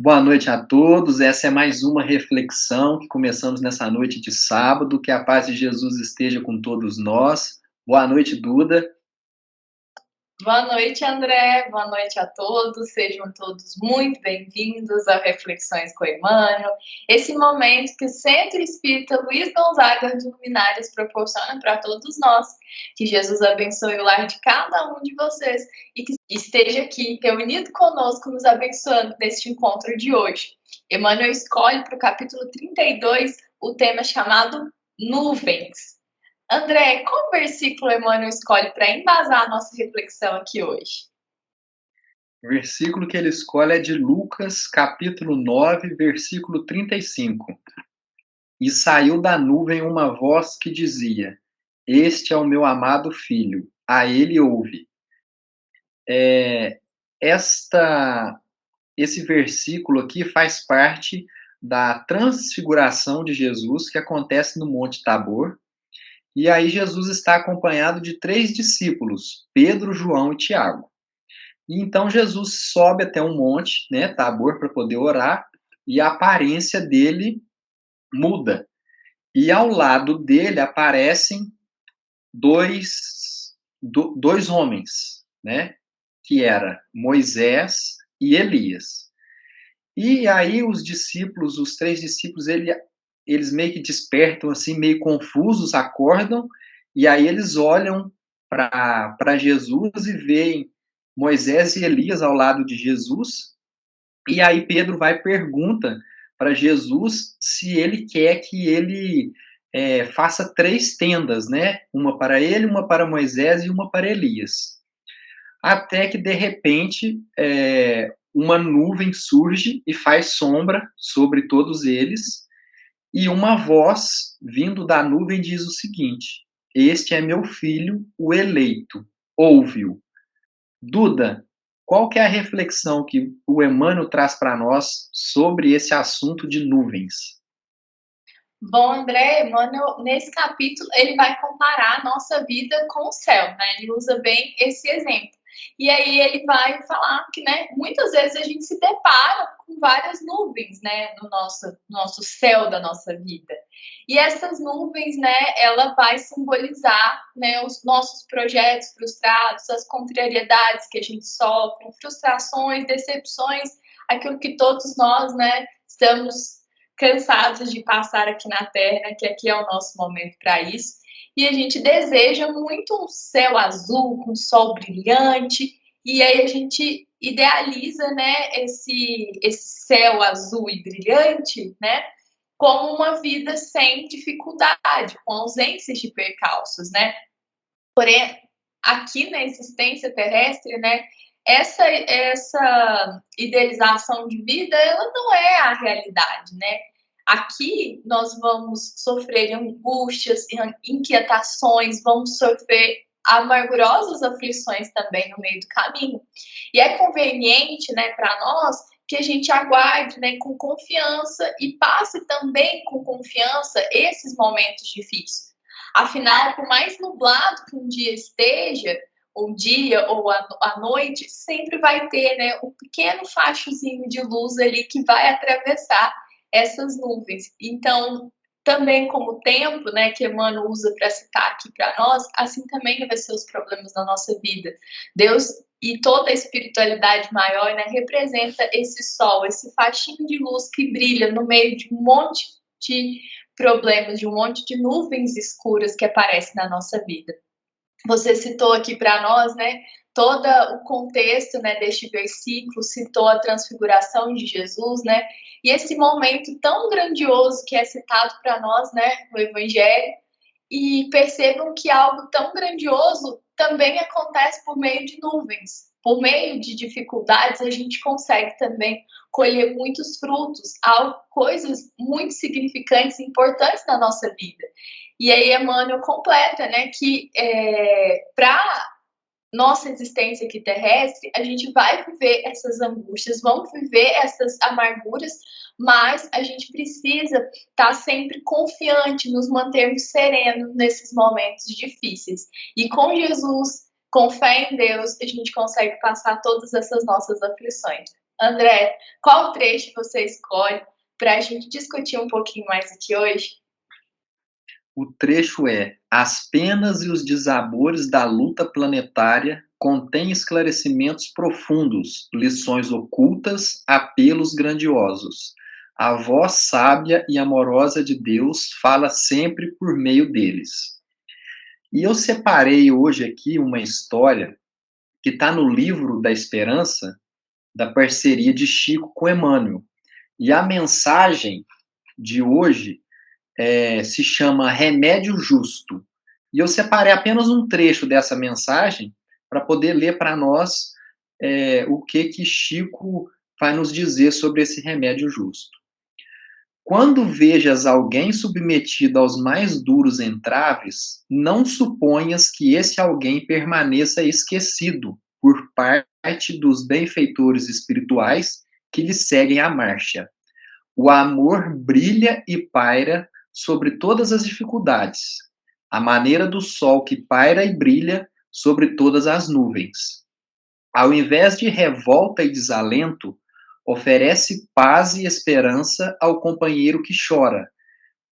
Boa noite a todos. Essa é mais uma reflexão que começamos nessa noite de sábado. Que a paz de Jesus esteja com todos nós. Boa noite, Duda. Boa noite, André. Boa noite a todos. Sejam todos muito bem-vindos ao Reflexões com Emmanuel. Esse momento que o Centro Espírita Luiz Gonzaga de Luminárias proporciona para todos nós. Que Jesus abençoe o lar de cada um de vocês e que esteja aqui reunido conosco, nos abençoando neste encontro de hoje. Emmanuel escolhe para o capítulo 32 o tema chamado Nuvens. André, qual versículo Emmanuel escolhe para embasar a nossa reflexão aqui hoje? O versículo que ele escolhe é de Lucas, capítulo 9, versículo 35. E saiu da nuvem uma voz que dizia: Este é o meu amado filho, a ele ouve. Esse versículo aqui faz parte da transfiguração de Jesus que acontece no Monte Tabor. E aí Jesus está acompanhado de 3 discípulos, Pedro, João e Tiago. E então Jesus sobe até um monte, né, Tabor, para poder orar, e a aparência dele muda. E ao lado dele aparecem dois homens, né, que era Moisés e Elias. E aí os 3 discípulos, eles meio que despertam, assim, meio confusos, acordam, e aí eles olham para Jesus e veem Moisés e Elias ao lado de Jesus, e aí Pedro vai e pergunta para Jesus se ele quer que ele faça 3 tendas, né? Uma para ele, uma para Moisés e uma para Elias. Até que, de repente, uma nuvem surge e faz sombra sobre todos eles, e uma voz vindo da nuvem diz o seguinte: Este é meu filho, o eleito, ouve-o. Duda, qual que é a reflexão que o Emmanuel traz para nós sobre esse assunto de nuvens? Bom, André, Emmanuel, nesse capítulo, ele vai comparar a nossa vida com o céu, né? Ele usa bem esse exemplo. E aí ele vai falar que, né, muitas vezes a gente se depara com várias nuvens, né, no nosso céu da nossa vida. E essas nuvens, né, ela vai simbolizar, né, os nossos projetos frustrados, as contrariedades que a gente sofre, frustrações, decepções, aquilo que todos nós, né, estamos cansados de passar aqui na Terra, que aqui é o nosso momento para isso. E a gente deseja muito um céu azul, com um sol brilhante, e aí a gente idealiza, né, esse céu azul e brilhante, né, como uma vida sem dificuldade, com ausências de percalços, né? Porém, aqui na existência terrestre, né, essa idealização de vida, ela não é a realidade, né? Aqui nós vamos sofrer angústias, inquietações, vamos sofrer amargurosas aflições também no meio do caminho. E é conveniente, né, para nós que a gente aguarde, né, com confiança e passe também com confiança esses momentos difíceis. Afinal, por mais nublado que um dia esteja, o dia ou a noite, sempre vai ter, né, um pequeno fachozinho de luz ali que vai atravessar essas nuvens. Então, também como o tempo, né, que Emmanuel usa para citar aqui para nós, assim também vai ser os problemas na nossa vida. Deus e toda a espiritualidade maior, né, representa esse sol, esse faixinho de luz que brilha no meio de um monte de problemas, de um monte de nuvens escuras que aparecem na nossa vida. Você citou aqui para nós, né, todo o contexto, né, deste versículo, citou a transfiguração de Jesus, né, e esse momento tão grandioso que é citado para nós, né, no Evangelho, e percebam que algo tão grandioso também acontece por meio de nuvens. Por meio de dificuldades, a gente consegue também colher muitos frutos, coisas muito significantes e importantes na nossa vida. E aí Emmanuel completa, né, que para nossa existência aqui terrestre, a gente vai viver essas angústias, vamos viver essas amarguras, mas a gente precisa estar sempre confiante, nos mantermos serenos nesses momentos difíceis. E com Jesus, com fé em Deus, a gente consegue passar todas essas nossas aflições. André, qual trecho você escolhe para a gente discutir um pouquinho mais aqui hoje? O trecho é: as penas e os dissabores da luta planetária contêm esclarecimentos profundos, lições ocultas, apelos grandiosos. A voz sábia e amorosa de Deus fala sempre por meio deles. E eu separei hoje aqui uma história que está no livro da Esperança, da parceria de Chico com Emmanuel. E a mensagem de hoje se chama Remédio Justo. E eu separei apenas um trecho dessa mensagem para poder ler para nós o que Chico vai nos dizer sobre esse remédio justo. Quando vejas alguém submetido aos mais duros entraves, não suponhas que esse alguém permaneça esquecido por parte dos benfeitores espirituais que lhe seguem a marcha. O amor brilha e paira sobre todas as dificuldades, à maneira do sol que paira e brilha sobre todas as nuvens. Ao invés de revolta e desalento, oferece paz e esperança ao companheiro que chora,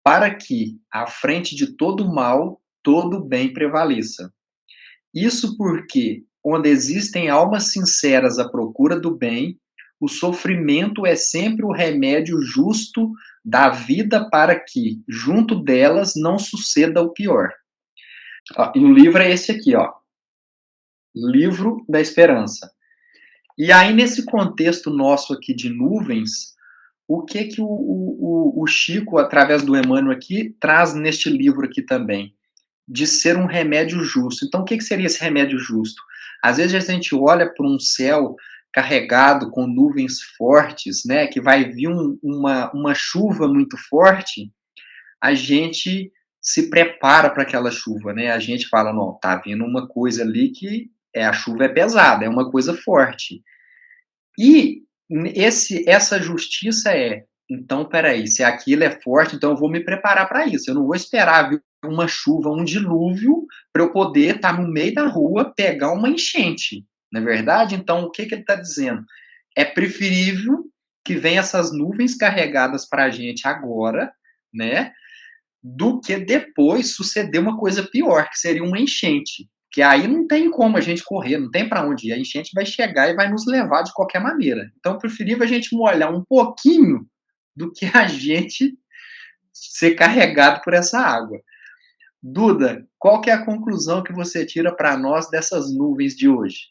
para que, à frente de todo mal, todo bem prevaleça. Isso porque, onde existem almas sinceras à procura do bem, o sofrimento é sempre o remédio justo da vida para que, junto delas, não suceda o pior. Ó, e o livro é esse aqui, ó. Livro da Esperança. E aí, nesse contexto nosso aqui de nuvens, o que o Chico, através do Emmanuel aqui, traz neste livro aqui também? De ser um remédio justo. Então, o que seria esse remédio justo? Às vezes a gente olha para um céu carregado com nuvens fortes, né, que vai vir uma chuva muito forte, a gente se prepara para aquela chuva, né? A gente fala, não, tá vindo uma coisa ali que a chuva é pesada, é uma coisa forte. E essa justiça então, peraí, se aquilo é forte, então eu vou me preparar para isso. Eu não vou esperar vir uma chuva, um dilúvio, para eu poder estar no meio da rua, pegar uma enchente. Não é verdade? Então, o que ele está dizendo? É preferível que venham essas nuvens carregadas para a gente agora, né? Do que depois suceder uma coisa pior, que seria uma enchente. Que aí não tem como a gente correr, não tem para onde ir. A enchente vai chegar e vai nos levar de qualquer maneira. Então, é preferível a gente molhar um pouquinho do que a gente ser carregado por essa água. Duda, qual que é a conclusão que você tira para nós dessas nuvens de hoje?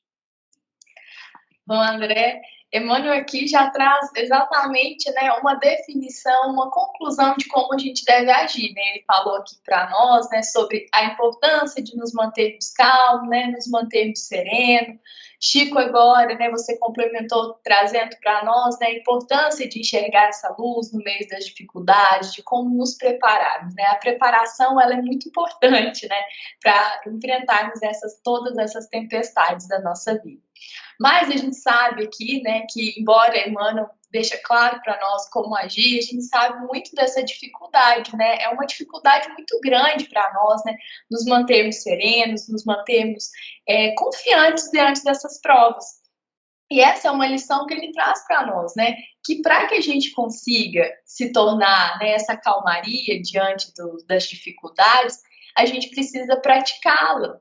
Bom, André, Emmanuel aqui já traz exatamente, né, uma definição, uma conclusão de como a gente deve agir, né? Ele falou aqui para nós, né, sobre a importância de nos mantermos calmos, né, nos mantermos serenos. Chico agora, né, você complementou trazendo para nós, né, a importância de enxergar essa luz no meio das dificuldades, de como nos prepararmos, né? A preparação, ela é muito importante, né, para enfrentarmos todas essas tempestades da nossa vida. Mas a gente sabe aqui, né, que embora Emmanuel deixa claro para nós como agir, a gente sabe muito dessa dificuldade, né? É uma dificuldade muito grande para nós, né? Nos mantermos serenos, nos mantermos confiantes diante dessas provas. E essa é uma lição que ele traz para nós, né? Que para que a gente consiga se tornar, né, essa calmaria diante das dificuldades, a gente precisa praticá-la.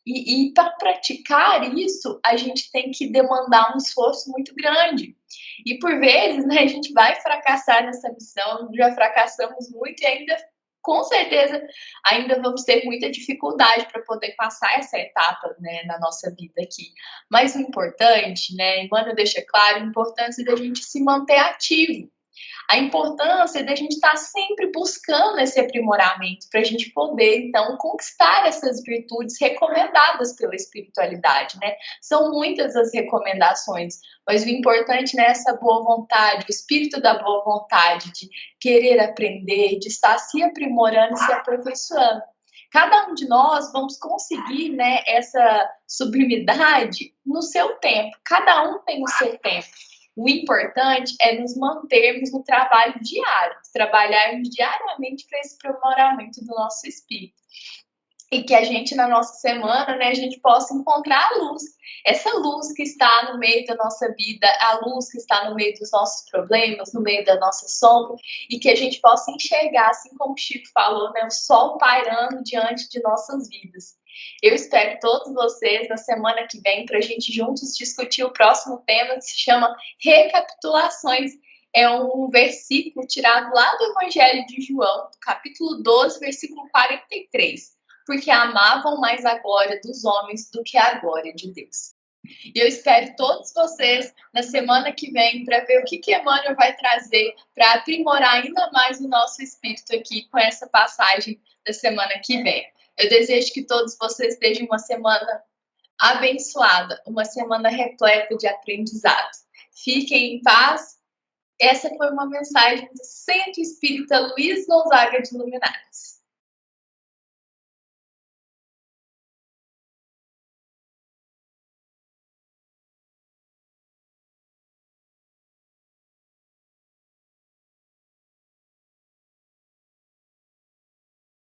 E para praticar isso, a gente tem que demandar um esforço muito grande. E por vezes, né, a gente vai fracassar nessa missão, já fracassamos muito e ainda, com certeza, ainda vamos ter muita dificuldade para poder passar essa etapa, né, na nossa vida aqui. Mas o importante, né, Emmanuel deixa claro a importância da gente se manter ativo, a importância da gente estar sempre buscando esse aprimoramento para a gente poder, então, conquistar essas virtudes recomendadas pela espiritualidade, né? São muitas as recomendações, mas o importante é essa boa vontade, o espírito da boa vontade, de querer aprender, de estar se aprimorando e se aperfeiçoando. Cada um de nós vamos conseguir, né, essa sublimidade no seu tempo. Cada um tem o seu tempo. O importante é nos mantermos no trabalho diário, trabalharmos diariamente para esse aprimoramento do nosso espírito. e que a gente, na nossa semana, né, a gente possa encontrar a luz. Essa luz que está no meio da nossa vida, a luz que está no meio dos nossos problemas, no meio da nossa sombra, e que a gente possa enxergar, assim como o Chico falou, né, o sol pairando diante de nossas vidas. Eu espero todos vocês na semana que vem para a gente juntos discutir o próximo tema, que se chama Recapitulações. É um versículo tirado lá do Evangelho de João, capítulo 12, versículo 43. Porque amavam mais a glória dos homens do que a glória de Deus. E eu espero todos vocês na semana que vem para ver o que Emmanuel vai trazer para aprimorar ainda mais o nosso espírito aqui com essa passagem da semana que vem. Eu desejo que todos vocês estejam uma semana abençoada, uma semana repleta de aprendizado. Fiquem em paz. Essa foi uma mensagem do Centro Espírita Luiz Gonzaga de Luminares.